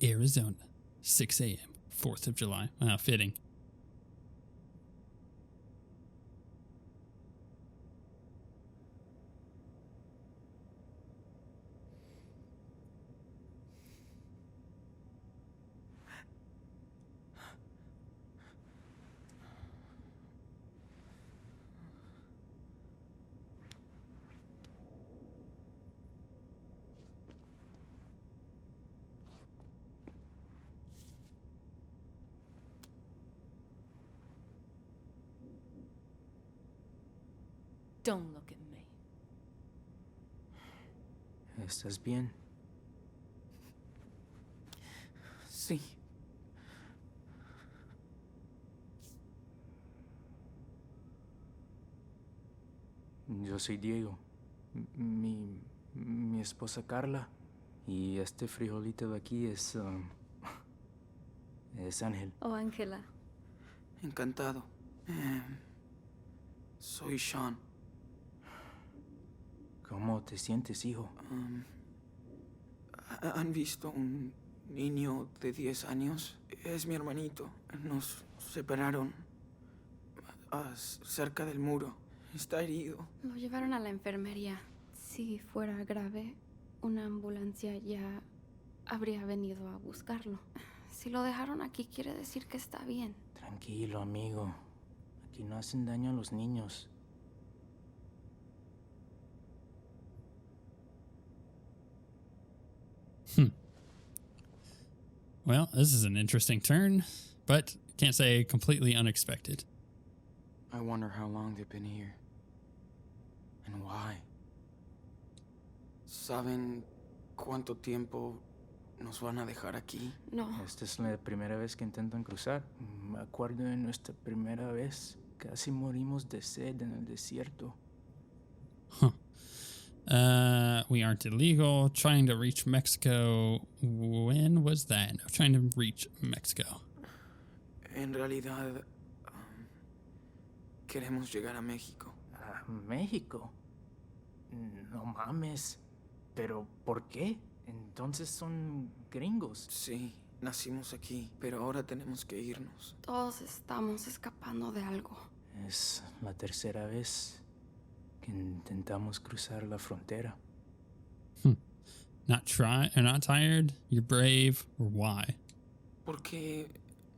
Arizona, 6 a.m., 4th of July. Fitting. Don't look at me. ¿Estás bien? Sí. Yo soy Diego. Mi esposa Carla. Y este frijolito de aquí es Ángel. Oh, Ángela. Encantado. Soy Sean. ¿Cómo te sientes, hijo? ¿Han visto un niño de 10 años? Es mi hermanito. Nos separaron cerca del muro. Está herido. Lo llevaron a la enfermería. Si fuera grave, una ambulancia ya habría venido a buscarlo. Si lo dejaron aquí, quiere decir que está bien. Tranquilo, amigo. Aquí no hacen daño a los niños. Well, this is an interesting turn, but can't say completely unexpected. I wonder how long they've been here. And why. ¿Saben cuánto tiempo nos van a dejar aquí? No. Esta es la primera vez que intentan cruzar. Me acuerdo de nuestra primera vez. Casi morimos de sed en el desierto. We aren't illegal. Trying to reach Mexico. When was that? Trying to reach Mexico. En realidad, queremos llegar a México. ¿A México? No mames. ¿Pero por qué? Entonces son gringos. Sí, nacimos aquí, pero ahora tenemos que irnos. Todos estamos escapando de algo. Es la tercera vez que intentamos cruzar la frontera. Not tired? You're brave? Or why? ¿Por qué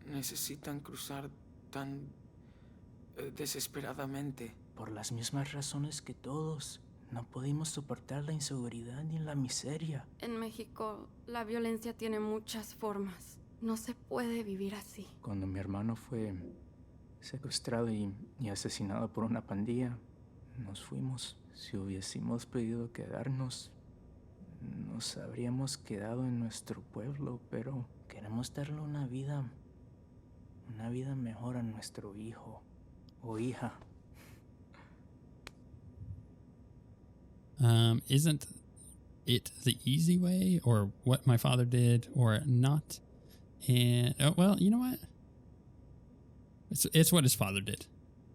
necesitan cruzar tan desesperadamente? Por las mismas razones que todos. No pudimos soportar la inseguridad ni la miseria. En México, la violencia tiene muchas formas. No se puede vivir así. Cuando mi hermano fue secuestrado y asesinado por una pandilla, nos fuimos. Si hubiésemos podido quedarnos, nos habríamos quedado en nuestro pueblo, pero queremos darle una vida mejor a nuestro hijo o hija. Isn't it the easy way, or what my father did, or not? And well, you know what? It's what his father did.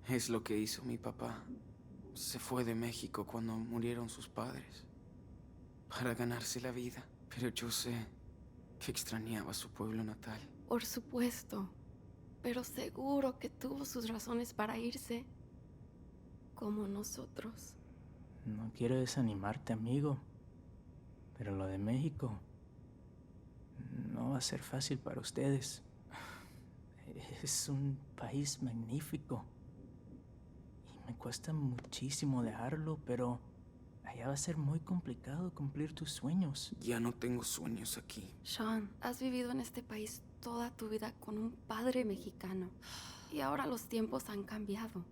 Es lo que hizo mi papá. Se fue de México cuando murieron sus padres para ganarse la vida. Pero yo sé que extrañaba su pueblo natal. Por supuesto. Pero seguro que tuvo sus razones para irse. Como nosotros. No quiero desanimarte, amigo, pero lo de México no va a ser fácil para ustedes. Es un país magnífico y me cuesta muchísimo dejarlo, pero allá va a ser muy complicado cumplir tus sueños. Ya no tengo sueños aquí. Sean, has vivido en este país toda tu vida con un padre mexicano y ahora los tiempos han cambiado.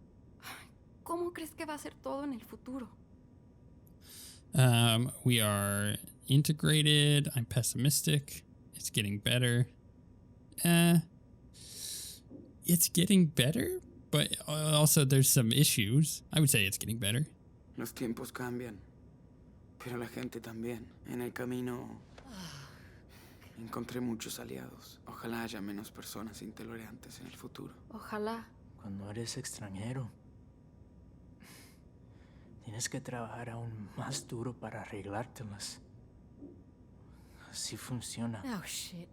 ¿Cómo crees que va a ser todo en el futuro? We are integrated. I'm pessimistic. It's getting better. It's getting better, but also there's some issues. I would say it's getting better. Los tiempos cambian, pero la gente también. En el camino encontré muchos aliados. Ojalá haya menos personas intolerantes en el futuro. Ojalá. Cuando eres extranjero, Tienes que trabajar aún más duro para arreglártelas. Así funciona. Oh, shit.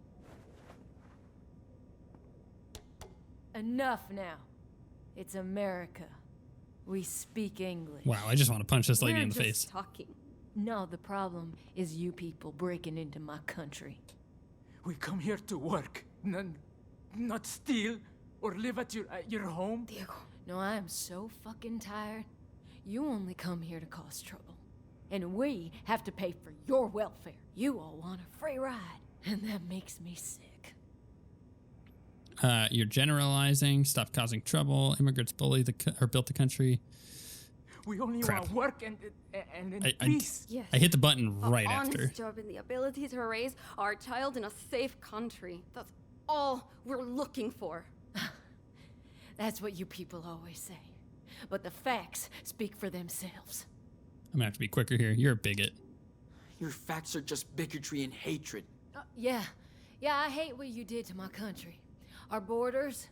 Enough now. It's America. We speak English. Wow, I just want to punch this lady We're in the just face. talking. No, the problem is you people breaking into my country. We come here to work, not steal or live at your home. Diego. No, I am so fucking tired. You only come here to cause trouble. And we have to pay for your welfare. You all want a free ride, and that makes me sick. You're generalizing. Stop causing trouble. Immigrants bully or built the country. We only Crap. want work and I- peace. Yes. I hit the button right An after. honest job and the ability to raise our child in a safe country. That's all we're looking for. That's what you people always say. But the facts speak for themselves. I'm gonna have to be quicker here. You're a bigot. Your facts are just bigotry and hatred. Yeah, I hate what you did to my country. Our borders,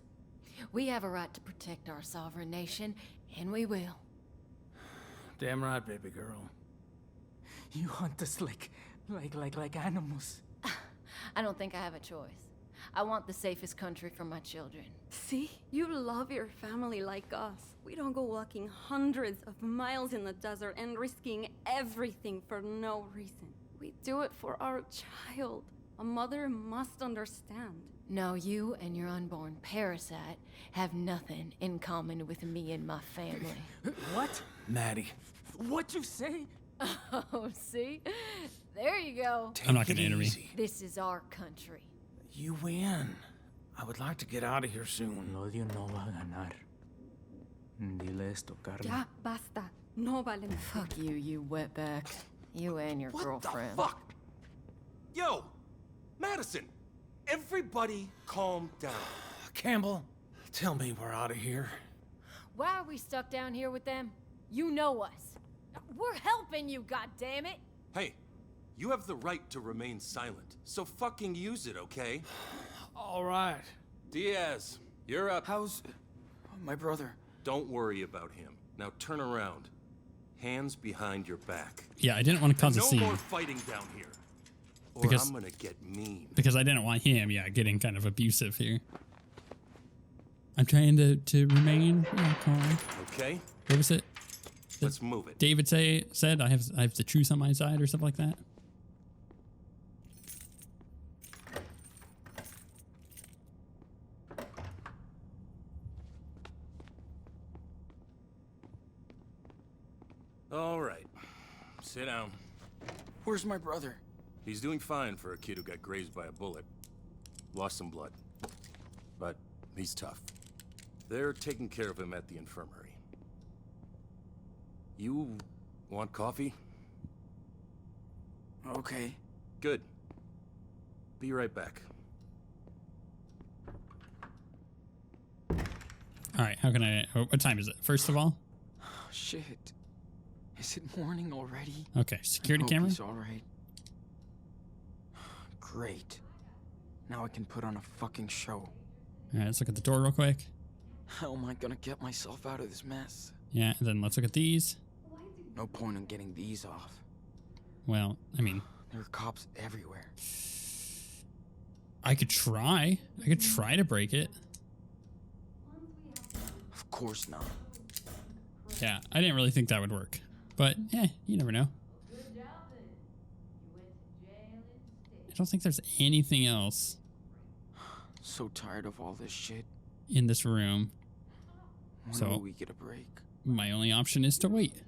we have a right to protect our sovereign nation, and we will. Damn right, baby girl. You hunt us like animals. I don't think I have a choice. I want the safest country for my children. See? You love your family like us. We don't go walking hundreds of miles in the desert and risking everything for no reason. We do it for our child. A mother must understand. No, you and your unborn parasite have nothing in common with me and my family. What? Maddie. What you say? Oh, see? There you go. I'm not take gonna it intervene. easy. This is our country. You win. I would like to get out of here soon. El odio no va a ganar. Dile esto, Carla. Ya, basta. No valen. Fuck you, you wetback. You and your What girlfriend. the fuck? Yo, Madison, everybody calm down. Campbell, tell me we're out of here. Why are we stuck down here with them? You know us. We're helping you, goddammit! Hey, you have the right to remain silent, so fucking use it, okay? All right. Diaz, you're up. How's my brother? Don't worry about him. Now turn around. Hands behind your back. Yeah, I didn't want to cause a No scene more fighting down here. Or Because- I'm gonna get mean. because I didn't want him, getting kind of abusive here. I'm trying to remain calm. Okay? What was it? Let's move it. David said I have the truth on my side or something like that. All right. Sit down. Where's my brother? He's doing fine for a kid who got grazed by a bullet. Lost some blood. But he's tough. They're taking care of him at the infirmary. You want coffee? Okay. Good. Be right back. All right, how can I? What time is it? First of all, Oh, shit. Is it morning already? okay. Security I hope camera. he's all right. Great. Now I can put on a fucking show. All right, let's look at the door real quick. How am I gonna get myself out of this mess? Yeah, and then let's look at these. No point in getting these off. Well, I mean, There are cops everywhere. I could try. I could try to break it. Of course not. Yeah, I didn't really think that would work. But, you never know. I don't think there's anything else So tired of all this shit. in this room. When So- will we get a break? My only option is to wait.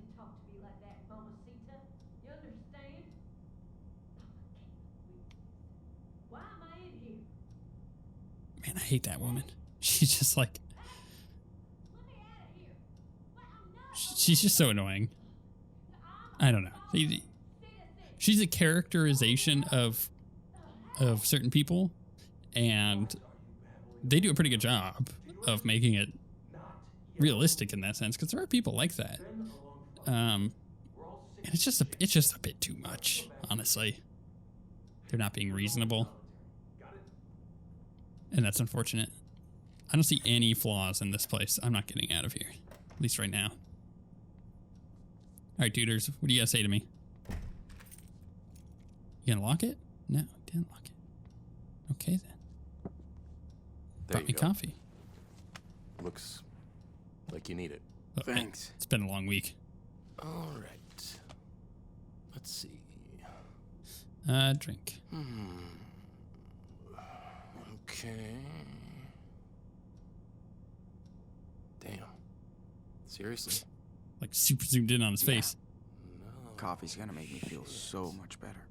Man, I hate that woman. She's just like... She's just so annoying. I don't know. She's a characterization of certain people, and they do a pretty good job of making it realistic in that sense, because there are people like that. And it's just a bit too much, honestly. They're not being reasonable, and that's unfortunate. I don't see any flaws in this place. I'm not getting out of here, at least right now. right, duders, what do you guys say to me? You gonna lock it? No, didn't lock it. Okay then. There Brought me you go. coffee. Looks like you need it. Oh, man, Thanks. it's been a long week. All right. Let's see. Drink. Okay. Damn. Seriously? Like super zoomed in on his face. No. Coffee's gonna make me feel so much better.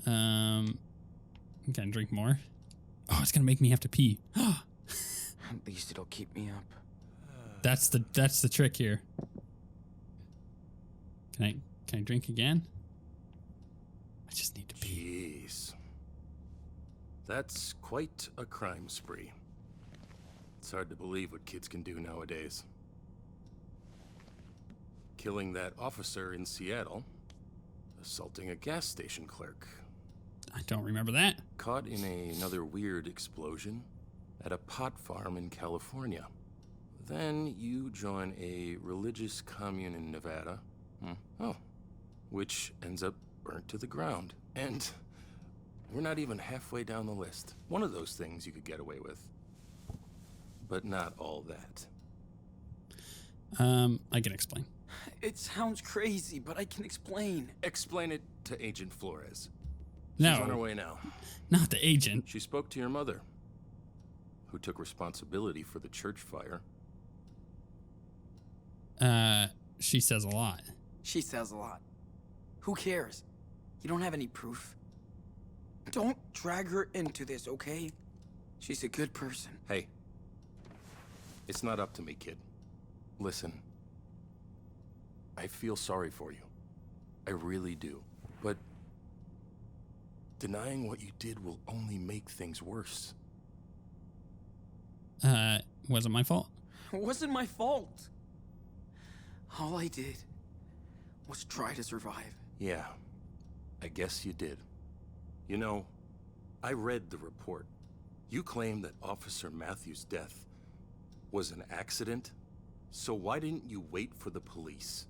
Can I drink more? Oh, it's gonna make me have to pee. At least it'll keep me up. That's the trick here. Can I drink again? I just need to pee. Jeez. That's quite a crime spree. It's hard to believe what kids can do nowadays. Killing that officer in Seattle, assaulting a gas station clerk, I don't remember that. caught in another weird explosion at a pot farm in California. Then you join a religious commune in Nevada. Oh, which ends up burnt to the ground. And we're not even halfway down the list. One of those things you could get away with. But not all that. I can explain. It sounds crazy, but I can explain. Explain it to Agent Flores. She's on her No, way now. not the agent. She spoke to your mother, who took responsibility for the church fire. She says a lot. She says a lot. Who cares? You don't have any proof. Don't drag her into this, okay? She's a good person. Hey, it's not up to me, kid. Listen, I feel sorry for you. I really do. But denying what you did will only make things worse. Wasn't my fault. It wasn't my fault. All I did was try to survive. Yeah, I guess you did. You know, I read the report. You claim that Officer Matthews' death was an accident, so why didn't you wait for the police?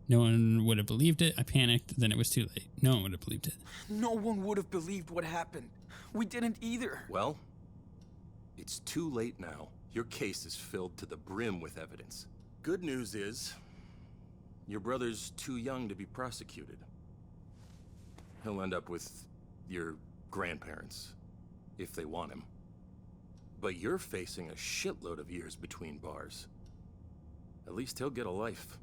No one would have believed it. I panicked, then it was too late. No one would have believed it. No one would have believed what happened. We didn't either. Well, it's too late now. Your case is filled to the brim with evidence. Good news is, your brother's too young to be prosecuted. He'll end up with your grandparents, if they want him. But you're facing a shitload of years between bars. At least he'll get a life.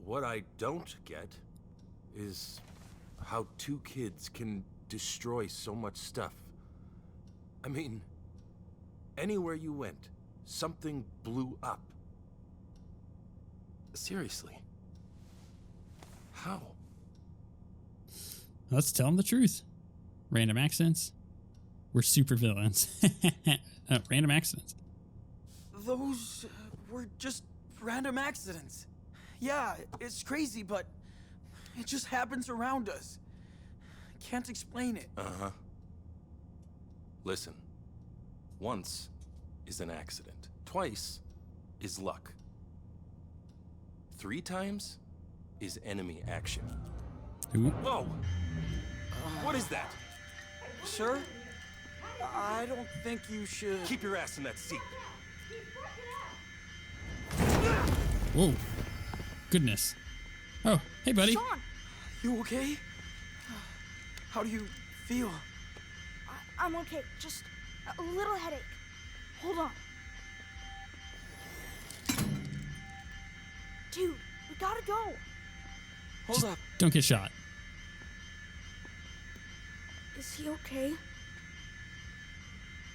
What I don't get is how two kids can destroy so much stuff. I mean, anywhere you went, something blew up. Seriously. How? Let's tell them the truth. Random accidents. We're super villains. Random accidents. Those were just random accidents. Yeah, it's crazy, but it just happens around us. Can't explain it. Uh-huh. Listen. Once is an accident. Twice is luck. 3 times is enemy action. Ooh. Whoa! What is that? Sir? I don't think you should... Keep your ass in that seat. Whoa. Goodness. Oh, hey, buddy. Sean! You okay? How do you feel? I'm okay. Just a little headache. Hold on. Dude, we gotta go. Hold up. Don't get shot. Is he okay?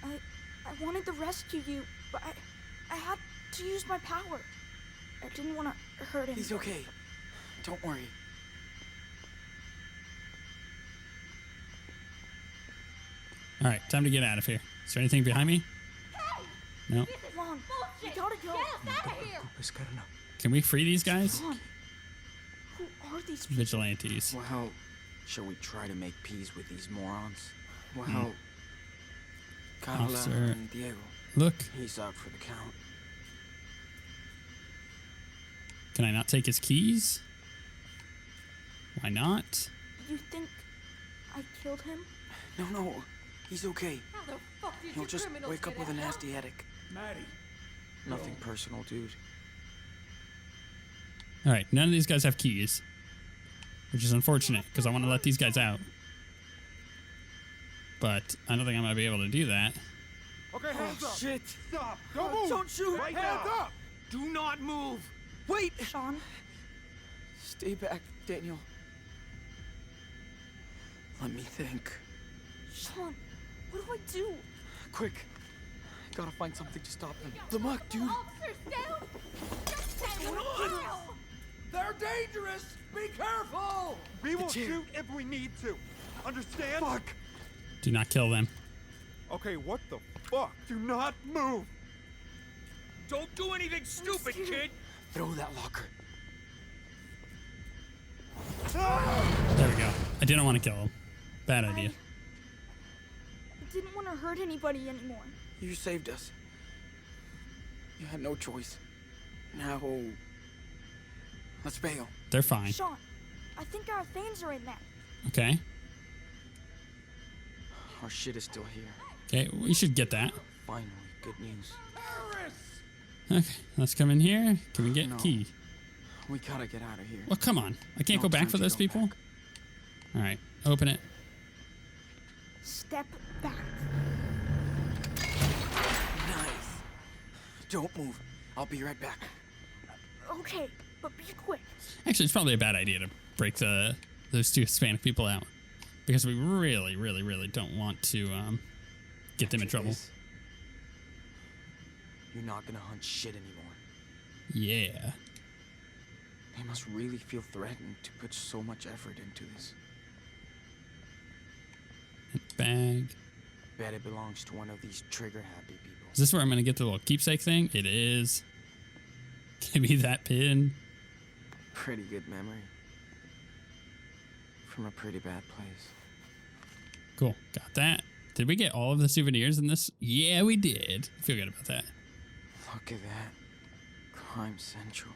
I wanted to rescue you, but I had to use my power. I didn't want to hurt him. He's okay. Don't worry. All right, time to get out of here. Is there anything behind me? No. Come on, we gotta go. Pues, carnal. Can we free these guys? Come on. Who are these people? Vigilantes. Well, shall we try to make peace with these morons? Well, Carla Officer. and Diego. Look, He's out for the count. can I not take his keys? Why not? You think I killed him? No, he's okay. How the fuck did He'll you just criminals wake up get with a out? nasty headache. Maddie. Nothing personal, dude. All right, none of these guys have keys, which is unfortunate because I want to let these guys out. But I don't think I'm going to be able to do that. Okay, hands up. Shit! Stop. Don't move. Don't shoot! Right hands up. Do not move! Wait! Sean? Stay back, Daniel. Let me think. Sean, what do I do? Quick. Gotta find something to stop them. The muck, dude! Officers, down! They're dangerous. Be careful. We will chair. shoot if we need to. Understand? Fuck! Do not kill them. Okay, what the fuck? Do not move. Don't do anything stupid, kid. Throw that locker. There we go. I didn't want to kill him. Bad idea. I didn't want to hurt anybody anymore. You saved us. You had no choice. Now, let's bail. They're fine. Sean, I think our things are in there. Okay. Our shit is still here. Okay, we should get that. Finally, good news. Okay, let's come in here. Can we get No. key? We gotta get out of here. Well, come on. I can't No go back time for to those go people. back. All right, open it. Step back. Nice. Don't move. I'll be right back. Okay, but be quick. Actually, it's probably a bad idea to break those two Hispanic people out because we really, really, really don't want to get them in trouble. You're not gonna hunt shit anymore. Yeah. They must really feel threatened to put so much effort into this. Bag. Bet it belongs to one of these trigger-happy people. Is this where I'm going to get the little keepsake thing? It is. Give me that pin. Pretty good memory. From a pretty bad place. Cool. Got that. Did we get all of the souvenirs in this? Yeah, we did. I feel good about that. Look at that. Crime Central.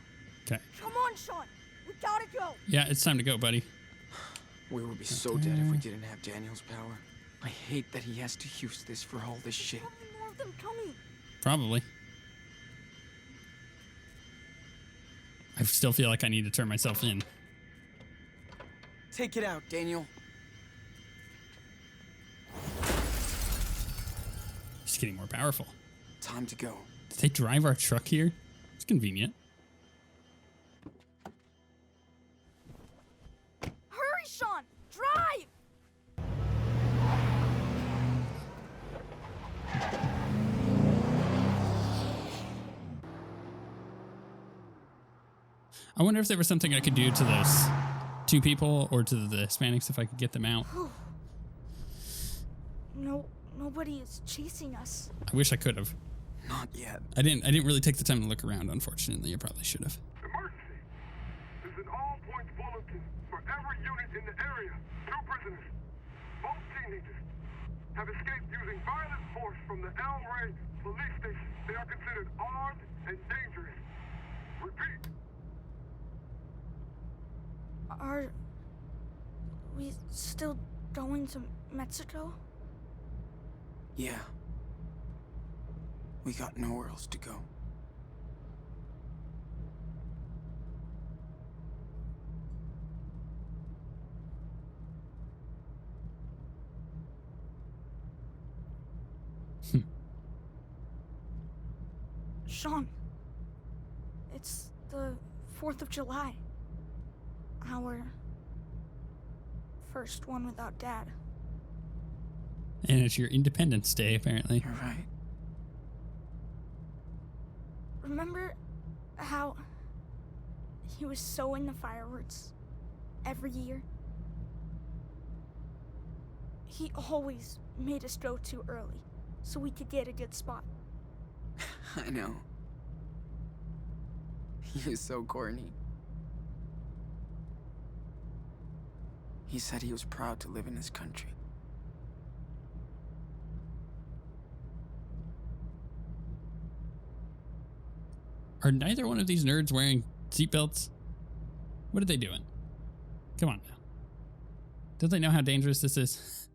Okay. Come on, Sean. We gotta go. Yeah, it's time to go, buddy. We would be so dead if we didn't have Daniel's power. I hate that he has to use this for all this shit. Probably more of them coming. Probably. I still feel like I need to turn myself in. Take it out, Daniel. He's getting more powerful. Time to go. Did they drive our truck here? It's convenient. Hurry, Sean. Drive. I wonder if there was something I could do to those two people or to the Hispanics if I could get them out. No, nobody is chasing us. I wish I could have. Not yet. I didn't really take the time to look around, unfortunately. I probably should have. Emergency! There's an all-points bulletin for every unit in the area. 2 prisoners, both teenagers, have escaped using violent force from the El Rey police station. They are considered armed and dangerous. Repeat. Are we still going to Mexico? Yeah. We got nowhere else to go. Sean, it's the 4th of July. Our first one without Dad. And it's your Independence Day, apparently. You're right. Remember how he was so into fireworks every year? He always made us go too early so we could get a good spot. I know. He was so corny. He said he was proud to live in his country. Are neither one of these nerds wearing seatbelts? What are they doing? Come on now. Don't they know how dangerous this is?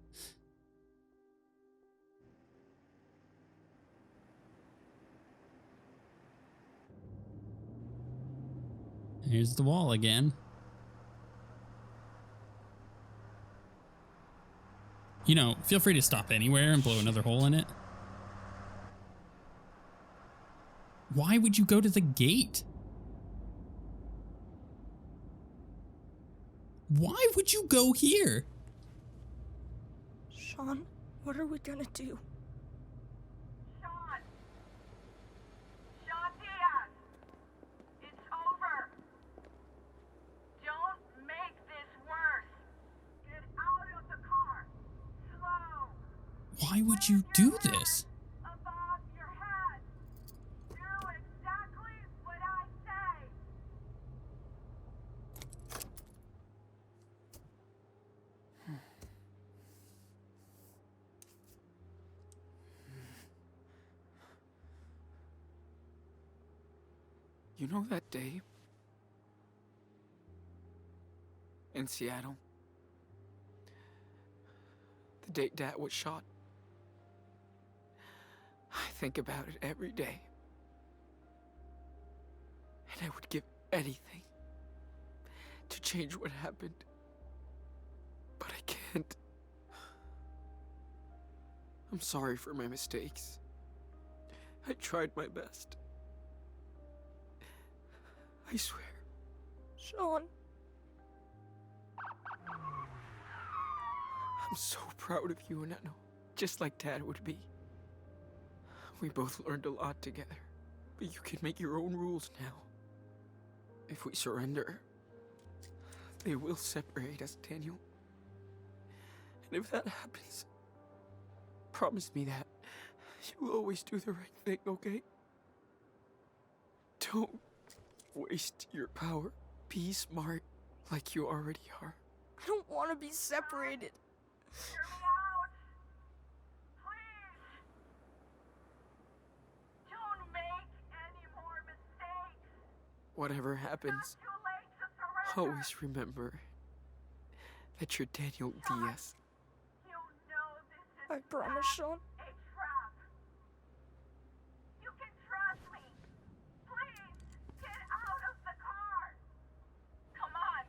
Here's the wall again. You know, feel free to stop anywhere and blow another hole in it. Why would you go to the gate? Why would you go here? Sean, what are we gonna do? Sean! Sean Diaz! It's over! Don't make this worse! Get out of the car! Slow! Why would you do this? Above your head! Do exactly what I say! You know that day? In Seattle? The day Dad was shot? I think about it every day. And I would give anything to change what happened. But I can't. I'm sorry for my mistakes. I tried my best. I swear. Sean, I'm so proud of you, and I know, just like Dad would be. We both learned a lot together, but you can make your own rules now. If we surrender, they will separate us, Daniel. And if that happens, promise me that you will always do the right thing, okay? Don't waste your power. Be smart like you already are. I don't want to be separated. Hear me out! Please! Don't make any more mistakes! Whatever It's happens, not too late to surrender! always remember that you're Daniel Diaz. You know this is I promise, Sean. a trap. You can trust me. Please, get out of the car. Come on.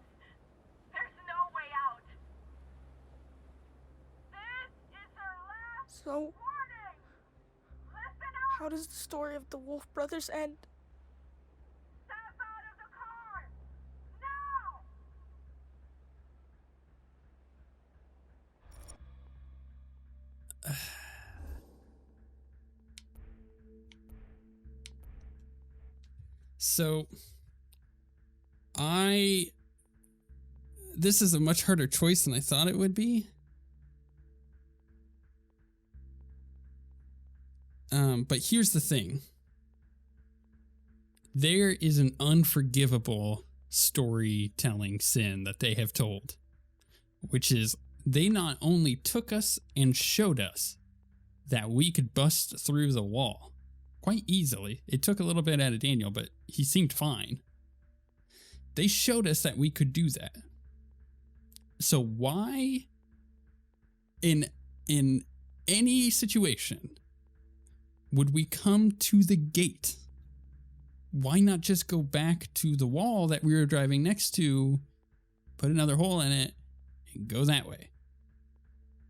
There's no way out. This is our last So, warning. Listen up. how does the story of the Wolf brothers end? Step out of the car. Now. So, this is a much harder choice than I thought it would be. But here's the thing. There is an unforgivable storytelling sin that they have told, which is they not only took us and showed us that we could bust through the wall quite easily. It took a little bit out of Daniel, but he seemed fine. They showed us that we could do that. So why in any situation would we come to the gate? Why not just go back to the wall that we were driving next to, put another hole in it, and go that way?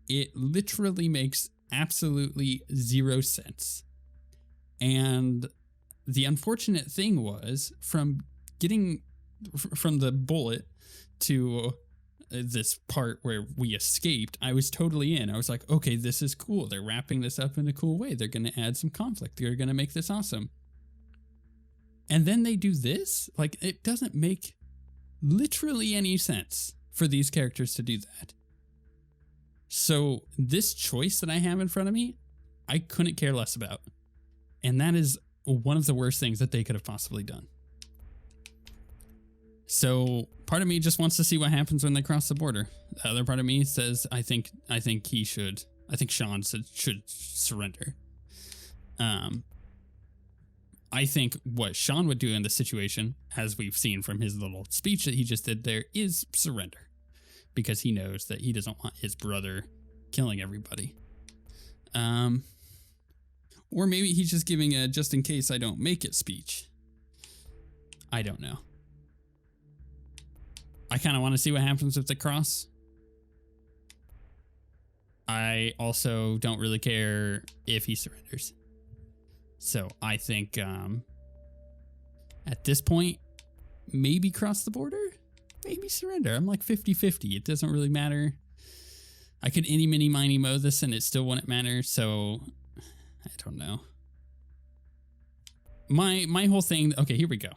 It literally makes absolutely zero sense. And the unfortunate thing was, from getting from the bullet to this part where we escaped, I was totally in. I was like, okay, this is cool. They're wrapping this up in a cool way. They're going to add some conflict. They're going to make this awesome. And then they do this? Like, it doesn't make literally any sense for these characters to do that. So this choice that I have in front of me, I couldn't care less about. And that is one of the worst things that they could have possibly done. So part of me just wants to see what happens when they cross the border. The other part of me says, I think Sean should surrender. I think what Sean would do in this situation, as we've seen from his little speech that he just did there, is surrender. Because he knows that he doesn't want his brother killing everybody. Or maybe he's just giving a just in case I don't make it speech. I don't know. I kind of want to see what happens with the cross. I also don't really care if he surrenders. So I think at this point, maybe cross the border, maybe surrender. I'm like 50-50. It doesn't really matter. I could any, mini, miny, moe this and it still wouldn't matter. So I don't know. My whole thing. Okay, here we go.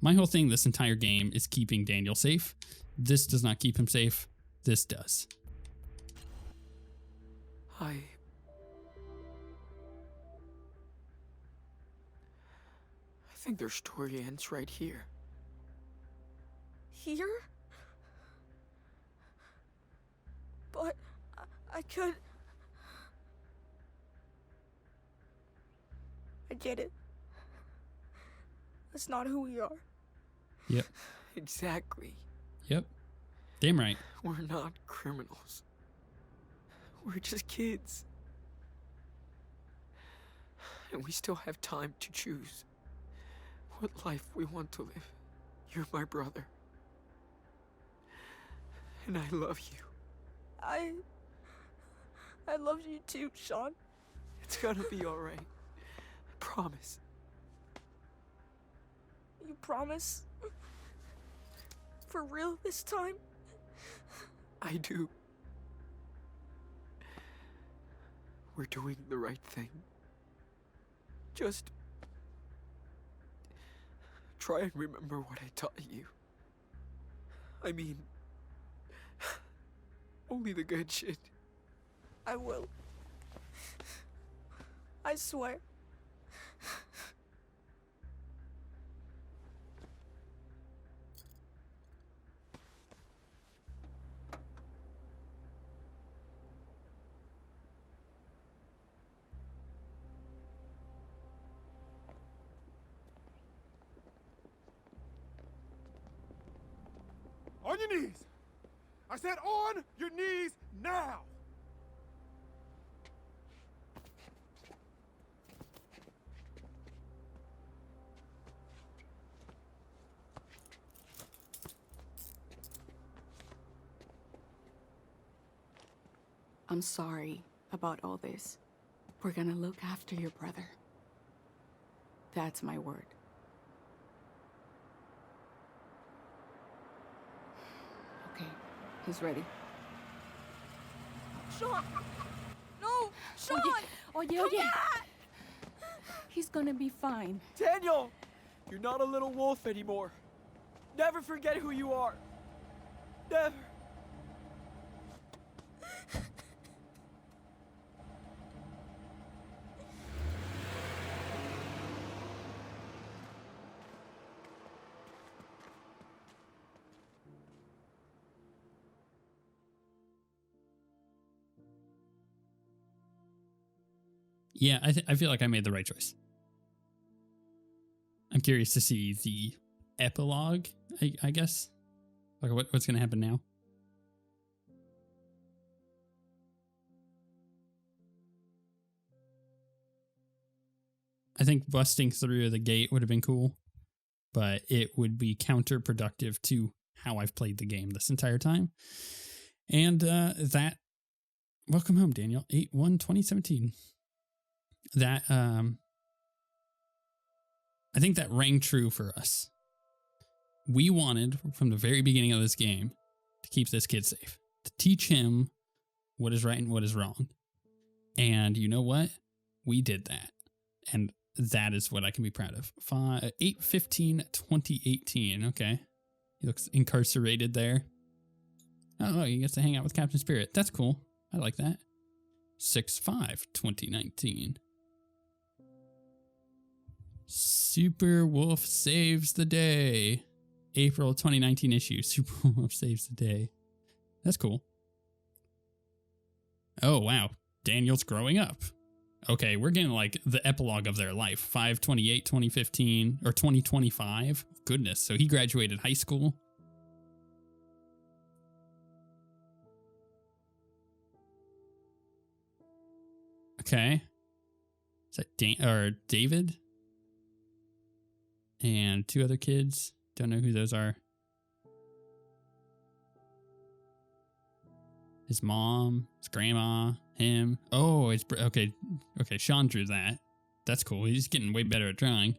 My whole thing this entire game is keeping Daniel safe. This does not keep him safe. This does. I think their story ends right here. Here? But I could... I get it. That's not who we are. Yep. Exactly. Yep. Damn right. We're not criminals. We're just kids. And we still have time to choose what life we want to live. You're my brother. And I love you. I love you too, Sean. It's gonna be alright. I promise. You promise? For real this time? I do. We're doing the right thing. Just try and remember what I taught you. I mean, only the good shit. I will. I swear. On your knees! I said on your knees now! I'm sorry about all this. We're gonna look after your brother. That's my word. Okay, he's ready. Sean! No! Sean! Oye. He's gonna be fine. Daniel! You're not a little wolf anymore. Never forget who you are. Never. Yeah, I feel like I made the right choice. I'm curious to see the epilogue, I guess. Like what's going to happen now? I think busting through the gate would have been cool, but it would be counterproductive to how I've played the game this entire time. And that, welcome home, Daniel, 8/1/2017. That, I think that rang true for us. We wanted, from the very beginning of this game, to keep this kid safe, to teach him what is right and what is wrong. And you know what? We did that. And that is what I can be proud of. 8/15/2018. Okay. He looks incarcerated there. Oh, he gets to hang out with Captain Spirit. That's cool. I like that. 6/5/2019. Super Wolf saves the day. April 2019 issue. Super Wolf saves the day. That's cool. Oh, wow. Daniel's growing up. Okay, we're getting like the epilogue of their life. 5/28/2015 or 2025. Goodness. So he graduated high school. Okay. Is that David? And 2 other kids. Don't know who those are. His mom, his grandma, him. Oh, it's okay. Okay, Sean drew that. That's cool. He's getting way better at drawing.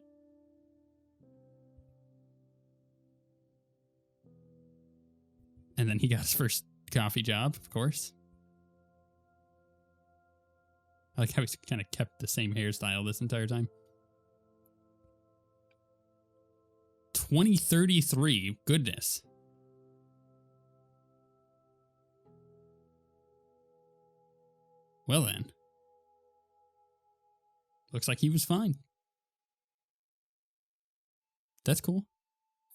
And then he got his first coffee job, of course. I like how he's kind of kept the same hairstyle this entire time. 2033. Goodness. Well then. Looks like he was fine. That's cool.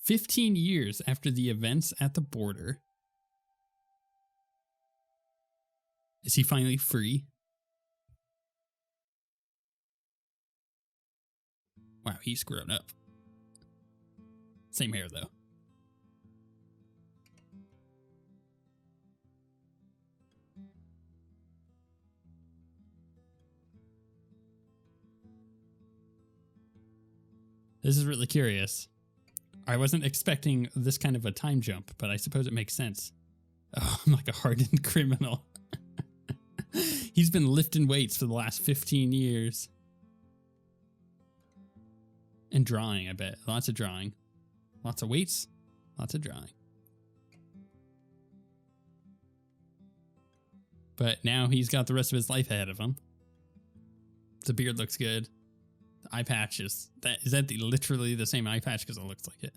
15 years after the events at the border. Is he finally free? Wow, he's grown up. Same hair, though. This is really curious. I wasn't expecting this kind of a time jump, but I suppose it makes sense. Oh, I'm like a hardened criminal. He's been lifting weights for the last 15 years. And drawing, I bet. Lots of drawing. Lots of weights. Lots of drawing. But now he's got the rest of his life ahead of him. The beard looks good. The eye patch is that literally the same eye patch? Because it looks like it.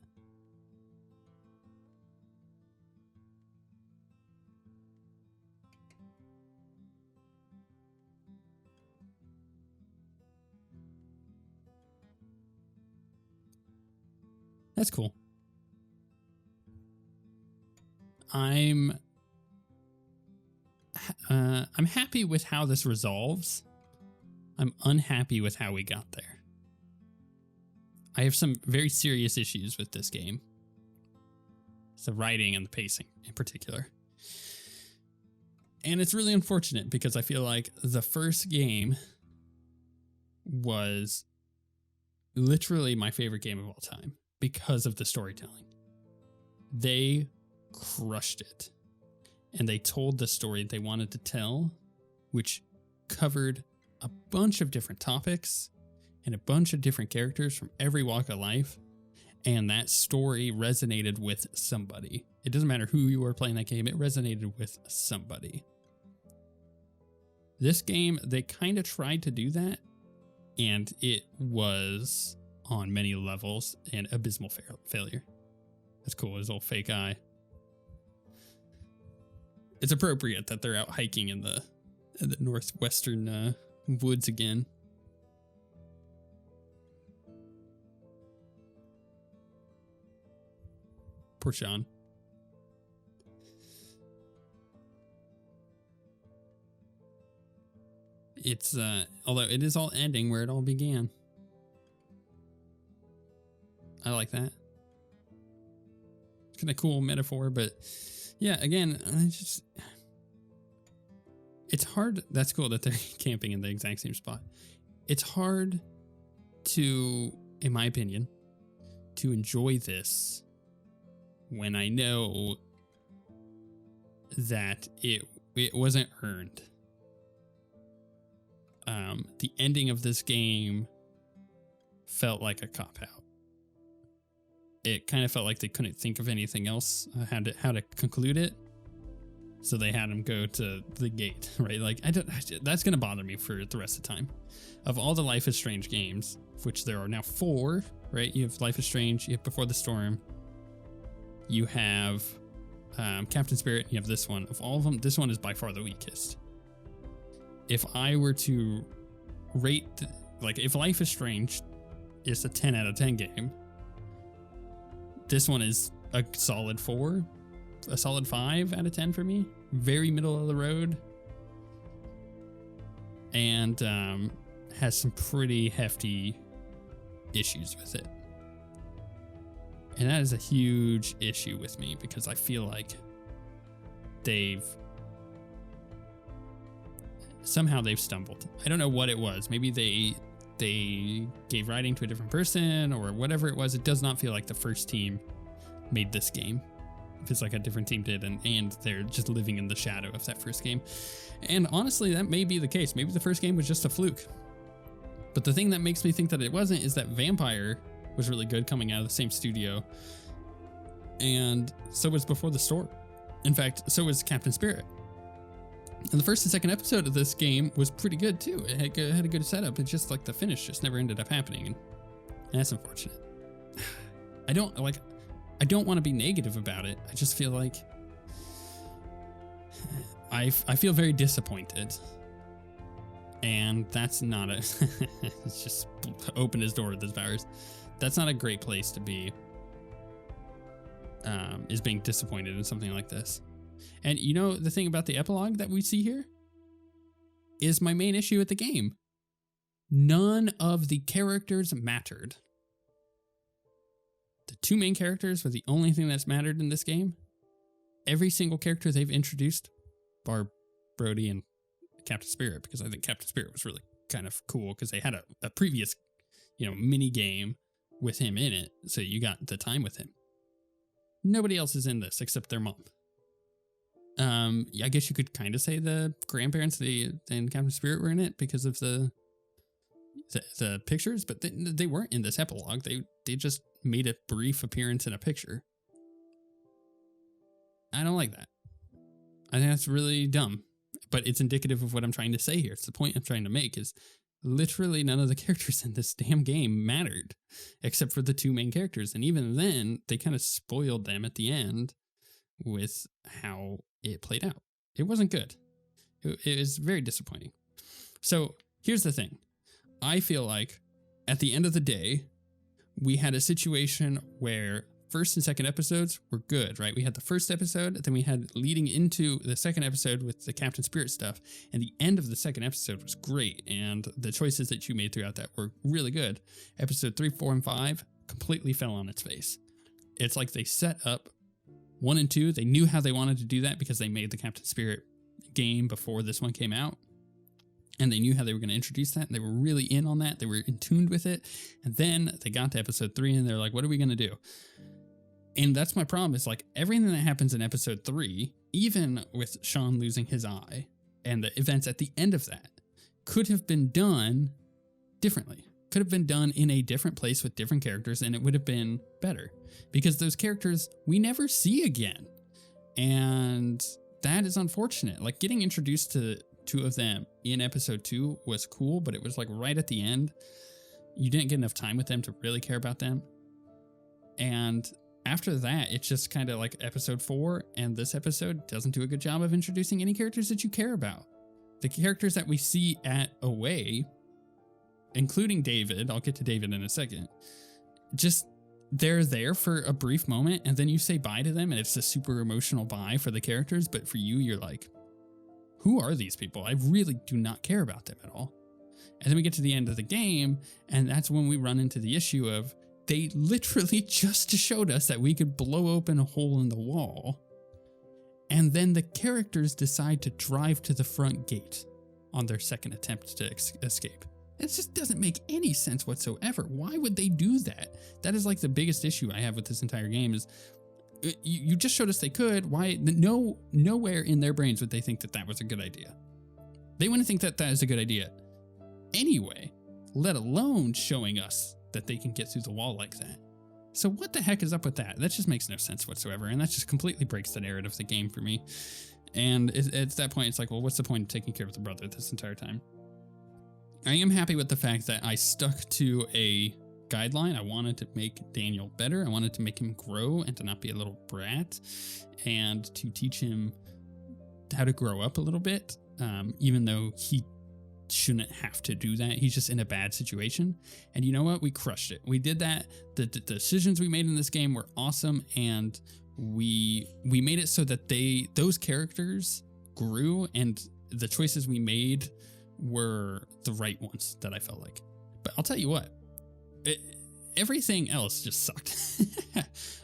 That's cool. I'm happy with how this resolves. I'm unhappy with how we got there. I have some very serious issues with this game. It's the writing and the pacing in particular. And it's really unfortunate because I feel like the first game was literally my favorite game of all time because of the storytelling. They crushed it. And they told the story they wanted to tell, which covered a bunch of different topics and a bunch of different characters from every walk of life. And that story resonated with somebody. It doesn't matter who you were playing that game, it resonated with somebody. This game, they kind of tried to do that, and it was on many levels an abysmal failure. That's cool, his old fake eye. It's appropriate that they're out hiking in the northwestern woods again. Poor Sean. It's although it is all ending where it all began. I like that. It's kind of cool metaphor, but yeah, again, it's hard. That's cool that they're camping in the exact same spot. It's hard to, in my opinion, to enjoy this when I know that it wasn't earned. The ending of this game felt like a cop-out. It kind of felt like they couldn't think of anything else how to conclude it, so they had him go to the gate, right? Like that's gonna bother me for the rest of the time. Of all the Life is Strange games, which there are now 4, right? You have Life is Strange, you have Before the Storm, you have Captain Spirit, you have this one. Of all of them, this one is by far the weakest. If I were to rate, if Life is Strange is a 10 out of 10 game, this one is a solid 4, a solid 5 out of 10 for me. Very middle of the road. And has some pretty hefty issues with it. And that is a huge issue with me because I feel like they've stumbled. I don't know what it was. Maybe they gave writing to a different person or whatever it was. It does not feel like the first team made this game. It feels like a different team did, and they're just living in the shadow of that first game. And honestly, that may be the case. Maybe the first game was just a fluke. But the thing that makes me think that it wasn't is that Vampire was really good coming out of the same studio. And so was Before the Storm. In fact, so was Captain Spirit. And the first and second episode of this game was pretty good too. It had a good setup. It's just like the finish just never ended up happening. And that's unfortunate. I don't want to be negative about it. I just feel like I feel very disappointed. And that's not a it's just open his door with his powers. That's not a great place to be. Is being disappointed in something like this. And you know, the thing about the epilogue that we see here is my main issue with the game. None of the characters mattered. The two main characters were the only thing that's mattered in this game. Every single character they've introduced, bar Brody and Captain Spirit, because I think Captain Spirit was really kind of cool because they had a previous, mini game with him in it. So you got the time with him. Nobody else is in this except their mom. I guess you could kind of say the grandparents and Captain Spirit were in it because of the pictures, but they weren't in this epilogue. They just made a brief appearance in a picture. I don't like that. I think that's really dumb, but it's indicative of what I'm trying to say here. It's the point I'm trying to make is literally none of the characters in this damn game mattered except for the two main characters. And even then they kind of spoiled them at the end with how it played out. It wasn't good. It was very disappointing. So here's the thing. I feel like at the end of the day, we had a situation where first and second episodes were good, right? We had the first episode, then we had leading into the second episode with the Captain Spirit stuff, and the end of the second episode was great, and the choices that you made throughout that were really good. Episode 3, 4, and 5 completely fell on its face. It's like they set up 1 and 2. They knew how they wanted to do that because they made the Captain Spirit game before this one came out. And they knew how they were going to introduce that. And they were really in on that. They were in tune with it. And then they got to episode 3 and they're like, what are we going to do? And that's my problem is like everything that happens in episode 3, even with Sean losing his eye and the events at the end of that, could have been done differently. Could have been done in a different place with different characters, and it would have been better because those characters we never see again. And that is unfortunate. Like getting introduced to 2 of them in episode 2 was cool, but it was like right at the end. You didn't get enough time with them to really care about them. And after that, it's just kind of like episode 4, and this episode doesn't do a good job of introducing any characters that you care about. The characters that we see at Away, including David, I'll get to David in a second, just they're there for a brief moment, and then you say bye to them, and it's a super emotional bye for the characters, but for you, you're like, who are these people? I really do not care about them at all. And then we get to the end of the game, and that's when we run into the issue of they literally just showed us that we could blow open a hole in the wall, and then the characters decide to drive to the front gate on their second attempt to escape. It just doesn't make any sense whatsoever. Why would they do that? That is like the biggest issue I have with this entire game is you just showed us they could. Why? Nowhere in their brains would they think that that was a good idea. They wouldn't think that that is a good idea anyway, let alone showing us that they can get through the wall like that. So what the heck is up with that? That just makes no sense whatsoever. And that just completely breaks the narrative of the game for me. And at that point, it's like, well, what's the point of taking care of the brother this entire time? I am happy with the fact that I stuck to a guideline. I wanted to make Daniel better. I wanted to make him grow and to not be a little brat and to teach him how to grow up a little bit, even though he shouldn't have to do that. He's just in a bad situation. And you know what? We crushed it. We did that. The decisions we made in this game were awesome, and we made it so that those characters grew, and the choices we made were the right ones that I felt like. But I'll tell you what, everything else just sucked.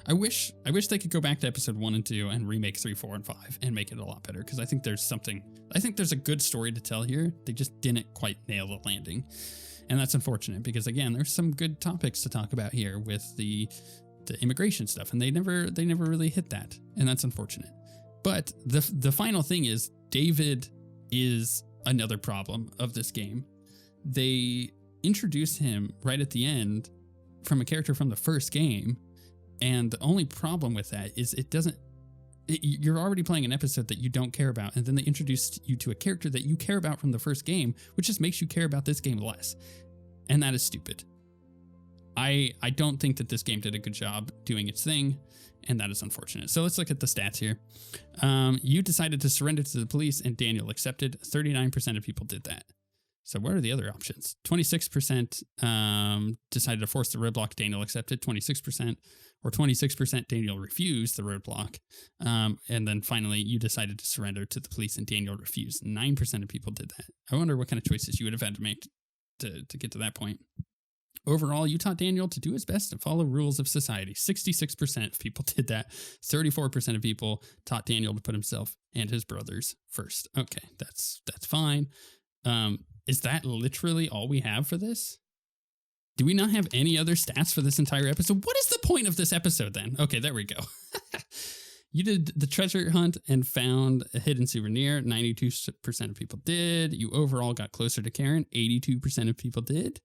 I wish they could go back to episode 1 and 2 and remake 3, 4, and 5 and make it a lot better, because I think there's a good story to tell here. They just didn't quite nail the landing. And that's unfortunate, because again, there's some good topics to talk about here with the immigration stuff, and they never really hit that. And that's unfortunate. But the final thing is, David is another problem of this game. They introduce him right at the end from a character from the first game, and the only problem with that is you're already playing an episode that you don't care about, and then they introduce you to a character that you care about from the first game, which just makes you care about this game less. And that is stupid. I don't think that this game did a good job doing its thing, and that is unfortunate. So let's look at the stats here. You decided to surrender to the police, and Daniel accepted. 39% of people did that. So what are the other options? 26% decided to force the roadblock. Daniel accepted. 26%, or 26% Daniel refused the roadblock. And then finally, you decided to surrender to the police, and Daniel refused. 9% of people did that. I wonder what kind of choices you would have had to make to get to that point. Overall, you taught Daniel to do his best and follow rules of society. 66% of people did that. 34% of people taught Daniel to put himself and his brothers first. Okay, that's fine. Is that literally all we have for this? Do we not have any other stats for this entire episode? What is the point of this episode then? Okay, there we go. You did the treasure hunt and found a hidden souvenir. 92% of people did. You overall got closer to Karen. 82% of people did.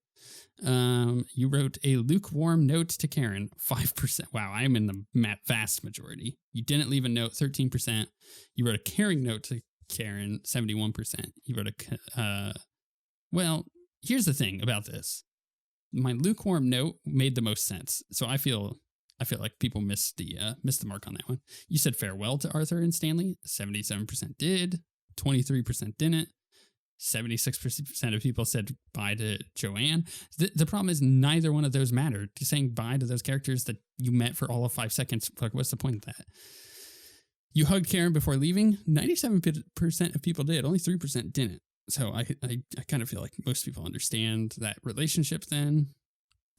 You wrote a lukewarm note to Karen. 5%. Wow, I'm in the vast majority. You didn't leave a note. 13%. You wrote a caring note to Karen. 71%. You wrote well, here's the thing about this. My lukewarm note made the most sense. So I feel like people missed the mark on that one. You said farewell to Arthur and Stanley. 77% did. 23% didn't. 76% of people said bye to Joanne. The problem is neither one of those mattered. Saying bye to those characters that you met for all of 5 seconds, like, what's the point of that? You hugged Karen before leaving. 97% of people did. Only 3% didn't. So I kind of feel like most people understand that relationship then.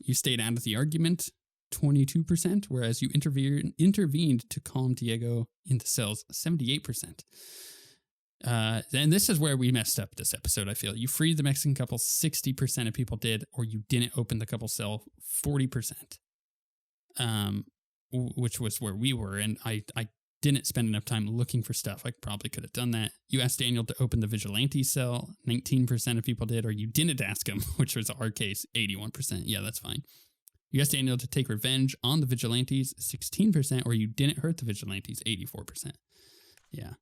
You stayed out of the argument. 22%, whereas you intervened to calm Diego in the cells. 78%. And this is where we messed up this episode, I feel. You freed the Mexican couple. 60% of people did, or you didn't open the couple's cell. 40%. Which was where we were, and I didn't spend enough time looking for stuff. I probably could have done that. You asked Daniel to open the vigilante cell. 19% of people did, or you didn't ask him, which was our case. 81%. Yeah, that's fine. You asked Daniel to take revenge on the vigilantes. 16%, or you didn't hurt the vigilantes. 84%. Yeah.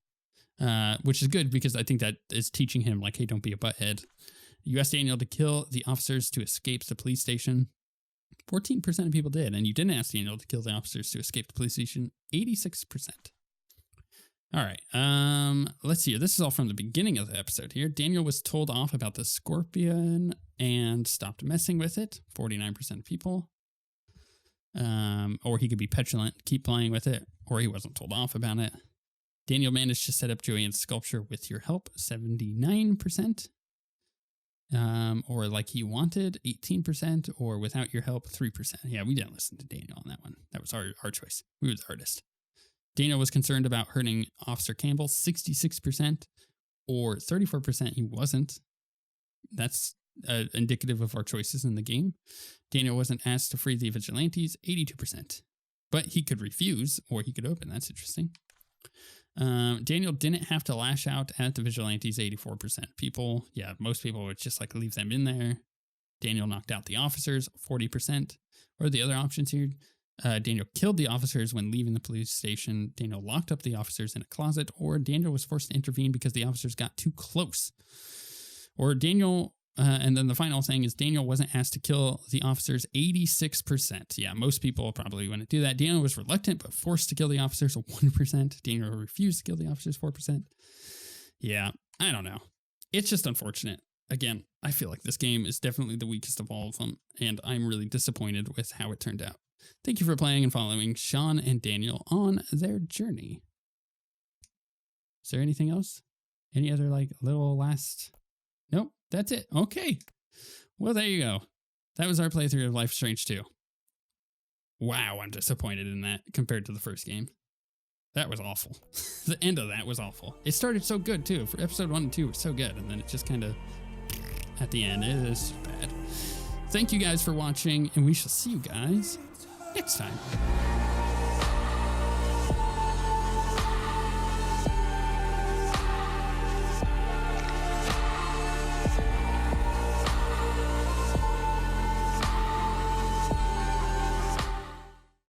Which is good, because I think that is teaching him, like, hey, don't be a butthead. You asked Daniel to kill the officers to escape the police station. 14% of people did, and you didn't ask Daniel to kill the officers to escape the police station. 86%. All right, let's see here. This is all from the beginning of the episode here. Daniel was told off about the scorpion and stopped messing with it. 49% of people. Or he could be petulant, keep playing with it, or he wasn't told off about it. Daniel managed to set up Joanne's sculpture with your help. 79%. Or like he wanted, 18%, or without your help, 3%. Yeah, we didn't listen to Daniel on that one. That was our choice. We were the artist. Daniel was concerned about hurting Officer Campbell, 66%, or 34% he wasn't. That's indicative of our choices in the game. Daniel wasn't asked to free the vigilantes, 82%. But he could refuse, or he could open. That's interesting. Daniel didn't have to lash out at the vigilantes. 84% people. Yeah, most people would just like leave them in there. Daniel knocked out the officers. 40%. What are the other options here? Daniel killed the officers when leaving the police station. Daniel locked up the officers in a closet, or Daniel was forced to intervene because the officers got too close. Or Daniel, and then the final thing is Daniel wasn't asked to kill the officers. 86%. Yeah, most people probably wouldn't do that. Daniel was reluctant but forced to kill the officers. 1%. Daniel refused to kill the officers. 4%. Yeah, I don't know. It's just unfortunate. Again, I feel like this game is definitely the weakest of all of them, and I'm really disappointed with how it turned out. Thank you for playing and following Sean and Daniel on their journey. Is there anything else? Any other like little last Nope, that's it. Okay. Well, there you go. That was our playthrough of Life is Strange 2. Wow, I'm disappointed in that compared to the first game. That was awful. The end of that was awful. It started so good, too. For episode 1 and 2 were so good, and then it just kind of, at the end, it is bad. Thank you guys for watching, and we shall see you guys next time.